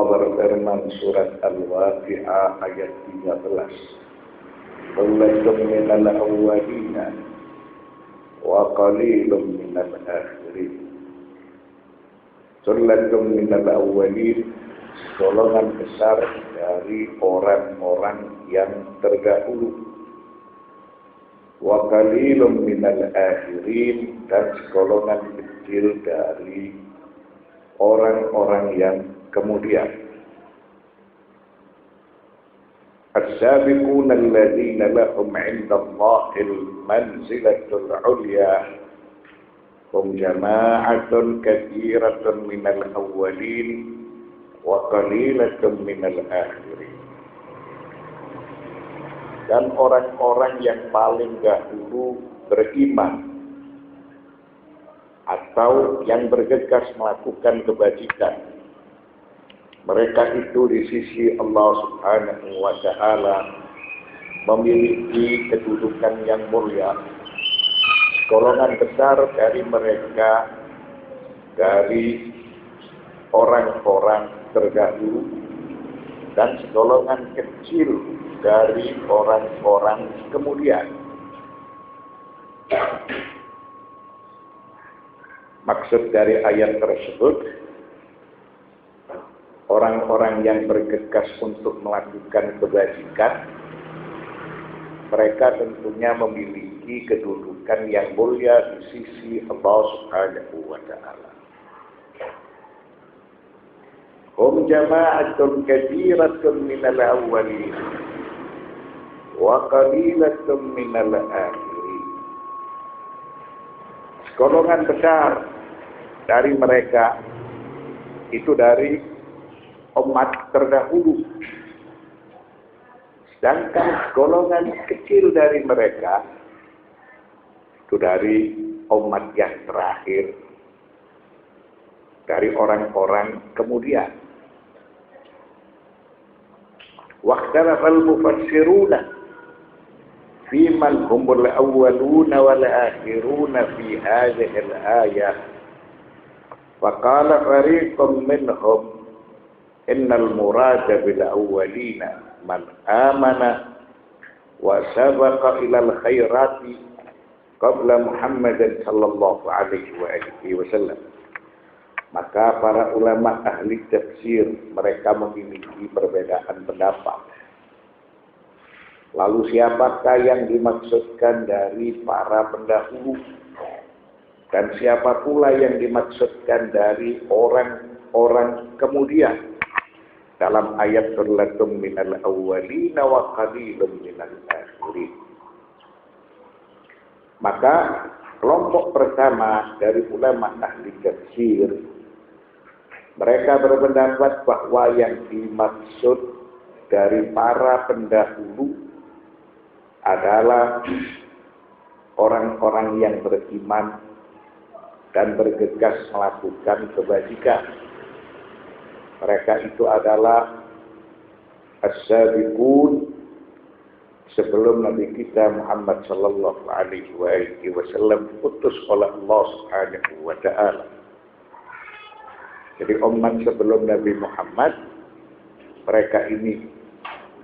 berfirman surat Al-Waqi'ah ayat 13. Qullatun minal awwalina wa qalilun minal akhirin. Qullatun minal awwalin, golongan besar dari orang-orang yang terdahulu. Wa qalilun minal akhirin, dan golongan kecil dari orang-orang yang kemudian. As-sabiqun alladhina lahum 'inda Allahil manzilatul 'ulya hum jama'atun katsiratun minal awwalin wa qalilatun minal akhirin. Dan orang-orang yang paling dahulu beriman atau yang bergegas melakukan kebajikan, mereka itu di sisi Allah Subhanahu wa Ta'ala memiliki kedudukan yang mulia. Golongan besar dari mereka dari orang-orang terdahulu, dan segolongan kecil dari orang-orang kemudian. Maksud dari ayat tersebut, orang-orang yang bergegas untuk melakukan kebajikan, mereka tentunya memiliki kedudukan yang mulia di sisi Allah Subhanahu wa Ta'ala. Hum jama'atun katsiratun minal awwalin wa qalilatun minal akhirin. Golongan besar dari mereka itu dari umat terdahulu, sedangkan golongan kecil dari mereka itu dari umat yang terakhir, dari orang-orang kemudian. Waqtalafal mufassiruna fi man humul awwaluna wal akhiruna fi hadhihi al-ayah. Faqala fariqun minhum innal murada bil awwalina man amana wa sabaqa ilal khairati qabla Muhammadin sallallahu alaihi wa alihi wasallam. Maka para ulama ahli tafsir mereka memiliki perbedaan pendapat. Lalu siapakah yang dimaksudkan dari para pendahulu? Dan siapa pula yang dimaksudkan dari orang-orang kemudian? Dalam ayat qullatun minal awwalina wa qalilun minal akhirin. Maka kelompok pertama dari ulama ahli tafsir, mereka berpendapat bahwa yang dimaksud dari para pendahulu adalah orang-orang yang beriman dan bergegas melakukan kebajikan. Mereka itu adalah as-sabiqun sebelum Nabi kita Muhammad sallallahu alaihi wasallam diutus oleh Allah Subhanahu wa Ta'ala. Jadi umat sebelum Nabi Muhammad, mereka ini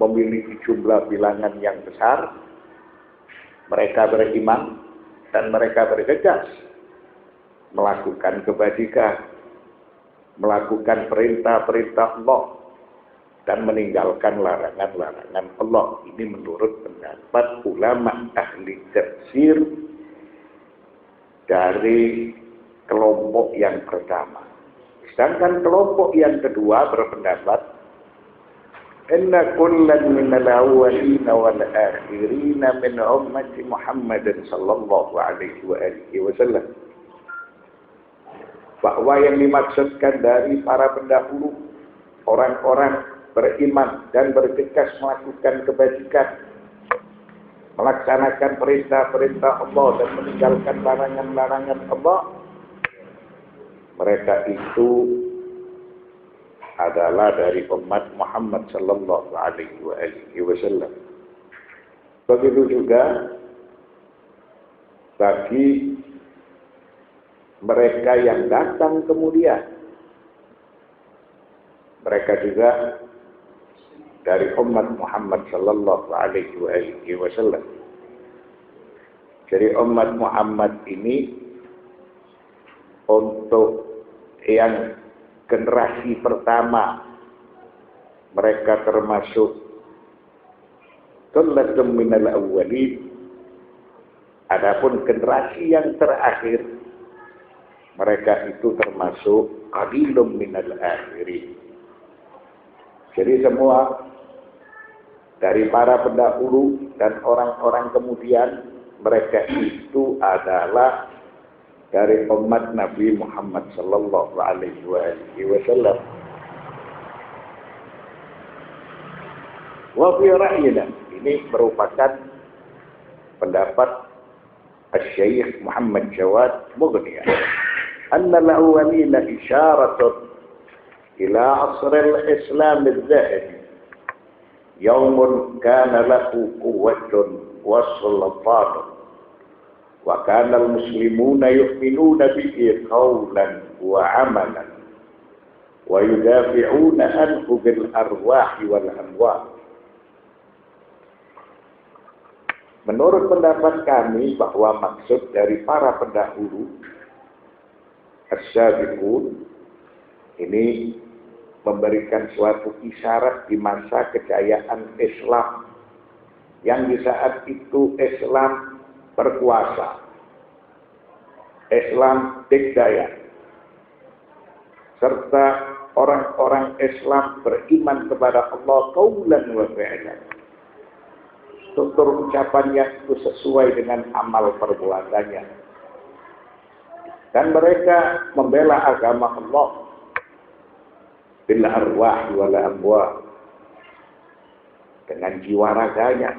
memiliki jumlah bilangan yang besar. Mereka beriman dan mereka bergegas melakukan kebajikan, melakukan perintah-perintah Allah dan meninggalkan larangan-larangan Allah. Ini menurut pendapat ulama ahli tafsir dari kelompok yang pertama. Sedangkan kelompok yang kedua berpendapat inna kullan minal awwalina wal akhirina min ummati Muhammadin sallallahu alaihi wasallam. Bahwa yang dimaksudkan dari para pendahulu, orang-orang beriman dan bergegas melakukan kebajikan, melaksanakan perintah-perintah Allah dan meninggalkan larangan-larangan Allah, mereka itu adalah dari umat Muhammad sallallahu alaihi wasallam. Begitu juga bagi mereka yang datang kemudian. Mereka juga dari umat Muhammad sallallahu alaihi wasallam. Jadi umat Muhammad ini untuk yang generasi pertama mereka termasuk thullatun minal awwalin. Adapun generasi yang terakhir mereka itu termasuk qalilun minal akhirin. Jadi semua dari para pendahulu dan orang-orang kemudian mereka itu adalah dari umat Nabi Muhammad sallallahu alaihi wasallam. Wa fi ra'yina, ini merupakan pendapat Asy-Syaikh Muhammad Jawad Mughni, anna al-awwalina isyaratun ila asr al-Islam al-zahabi, yawmun kana lahu quwwatun wa sultanun, wa kana al-muslimuna yu'minuna bihi qawlan wa 'amalan wa yudafi'una anhu bil arwahi wal amwal. Menurut pendapat kami bahwa maksud dari para pendahulu as-sabiqun ini memberikan suatu isyarat di masa kejayaan Islam yang di saat itu Islam berkuasa, Islam dikdaya, serta orang-orang Islam beriman kepada Allah qaulan wa fi'lan. Tutur ucapannya itu sesuai dengan amal perbuatannya. Dan mereka membela agama Allah bil arwah wal amwal, dengan jiwa raganya.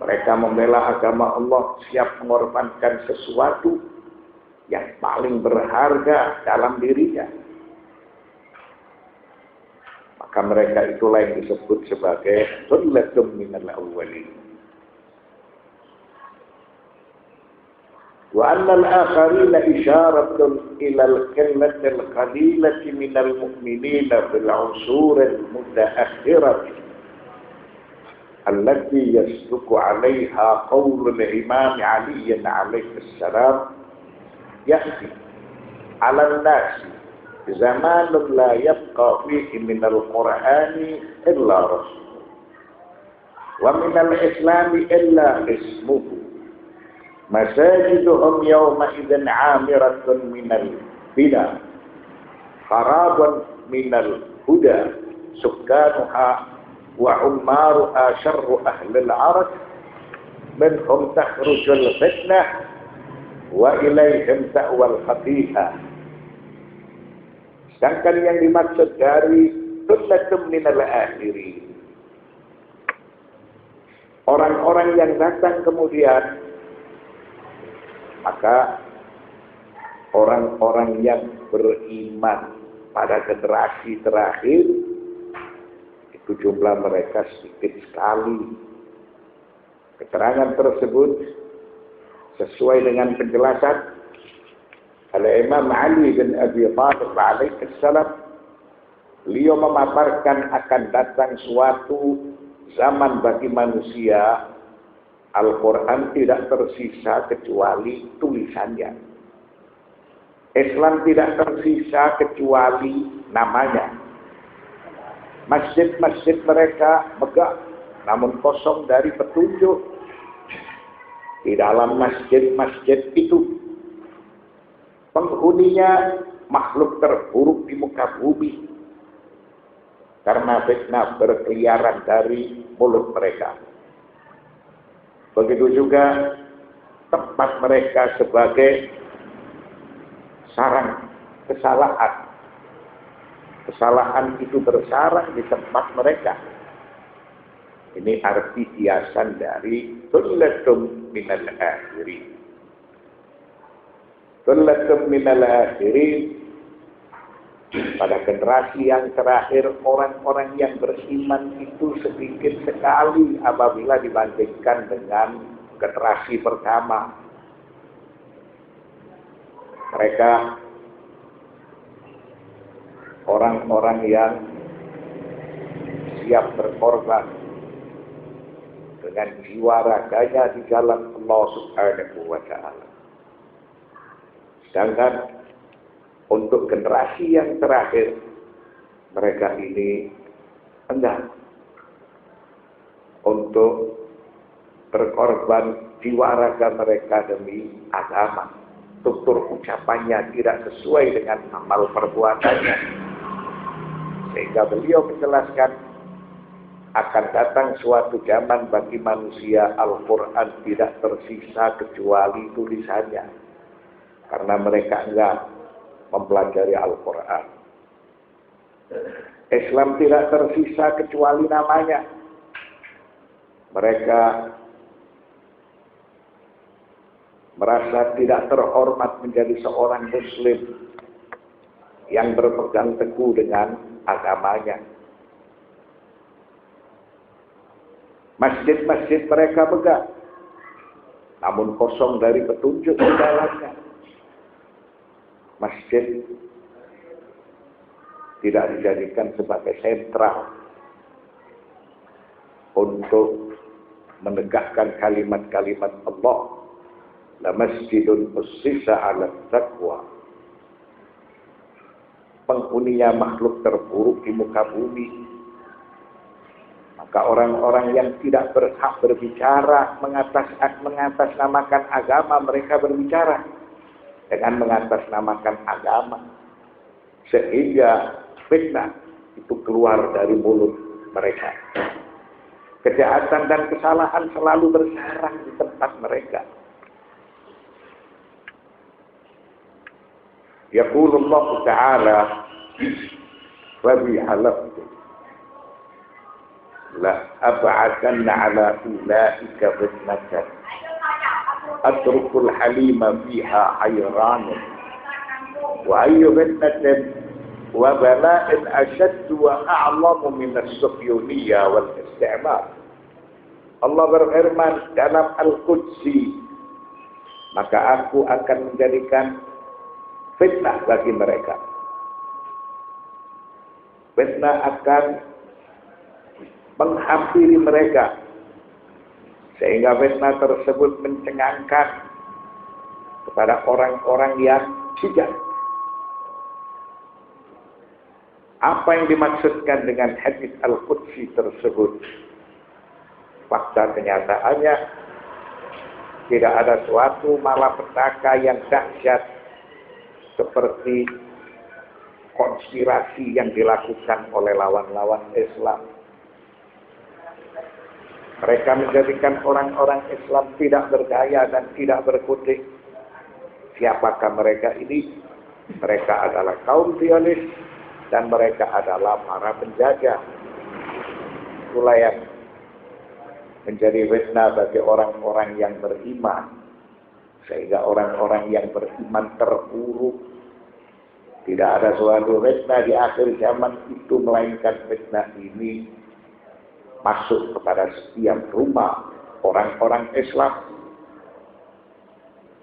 Mereka membela agama Allah, siap mengorbankan sesuatu yang paling berharga dalam dirinya. Maka mereka itulah yang disebut sebagai thullatun minal awwalin. Wa anna al-akharina isyaratun ila al-qillati al-qalilati minal mu'minina fil 'usur al-mutaakhirah allati yasduqu 'alayha qawl al-imam Ali alayhi salam, ya'ti 'ala an-nas zaman la yabqa fihi min al-Qur'ani illa rasul wa min al-Islam illa ismuhu masajiduhum yawma idzan 'amiratun min al-bida kharaban min al-huda sukkanuha wa ummaruha syarru ahli al-'arab minhum takhrujul fitnah wa ilaihim ta'wal khati'ah. Sedangkan yang dimaksud dari thullatun minal akhirin, orang-orang yang datang kemudian, maka orang-orang yang beriman pada generasi terakhir itu jumlah mereka sedikit sekali. Keterangan tersebut sesuai dengan penjelasan Al-Imam Ali bin Abi Thalib alaihi salam. Beliau memaparkan akan datang suatu zaman bagi manusia Al-Quran tidak tersisa kecuali tulisannya. Islam tidak tersisa kecuali namanya. Masjid-masjid mereka megah namun kosong dari petunjuk. Di dalam masjid-masjid itu penghuninya makhluk terburuk di muka bumi karena fitnah berkeliaran dari mulut mereka. Begitu juga tempat mereka sebagai sarang kesalahan. Kesalahan itu bersarang di tempat mereka. Ini arti hiasan dari thullatun minal akhirin. Thullatun minal akhirin, pada generasi yang terakhir orang-orang yang beriman itu sedikit sekali apabila dibandingkan dengan generasi pertama. Mereka orang-orang yang siap berkorban dengan jiwa raganya di jalan Allah Subhanahu wa Ta'ala. Sedangkan untuk generasi yang terakhir, mereka ini enggan untuk berkorban jiwa raga mereka demi agama. Tutur ucapannya tidak sesuai dengan amal perbuatannya. Sehingga beliau menjelaskan, akan datang suatu zaman bagi manusia Al-Quran tidak tersisa kecuali tulisannya. Karena mereka enggak mempelajari Al-Quran. Islam tidak tersisa kecuali namanya. Mereka merasa tidak terhormat menjadi seorang Muslim yang berpegang teguh dengan agamanya. Masjid-masjid mereka megah, namun kosong dari petunjuk di dalamnya. Masjid tidak dijadikan sebagai sentra untuk menegakkan kalimat-kalimat Allah. La masjidun ussisa 'ala taqwa. Penghuninya makhluk terburuk di muka bumi. Maka orang-orang yang tidak berhak berbicara mengatasnamakan agama, mereka berbicara dengan mengatasnamakan agama. Sehingga fitnah itu keluar dari mulut mereka. Kejahatan dan kesalahan selalu bersarang di tempat mereka. Yaqulullah Ta'ala wa bi'alaftu la ab'adanna ala ulaika fitnatan atrukul halima fiha hayranun wa ayyu fitnatin wa bala'in ashaddu wa a'lamu min as-sufyuniyya wal istimar. Allah berfirman dalam Al-Qudsi, maka aku akan menjadikan fitnah bagi mereka. Fitnah akan menghampiri mereka, sehingga fitnah tersebut mencengangkan kepada orang-orang yang bijak. Apa yang dimaksudkan dengan hadis Al-Qudsi tersebut? Fakta kenyataannya tidak ada suatu malapetaka yang dahsyat seperti konspirasi yang dilakukan oleh lawan-lawan Islam. Mereka menjadikan orang-orang Islam tidak berdaya dan tidak berkutik. Siapakah mereka ini? Mereka adalah kaum Zionis dan mereka adalah para penjajah. Itulah yang menjadi fitnah bagi orang-orang yang beriman. Sehingga orang-orang yang beriman terpuruk. Tidak ada suatu fitnah di akhir zaman itu, melainkan fitnah ini masuk kepada setiap rumah orang-orang Islam.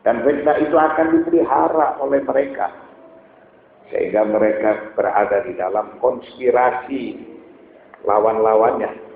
Dan fitnah itu akan dipelihara oleh mereka. Sehingga mereka berada di dalam konspirasi lawan-lawannya.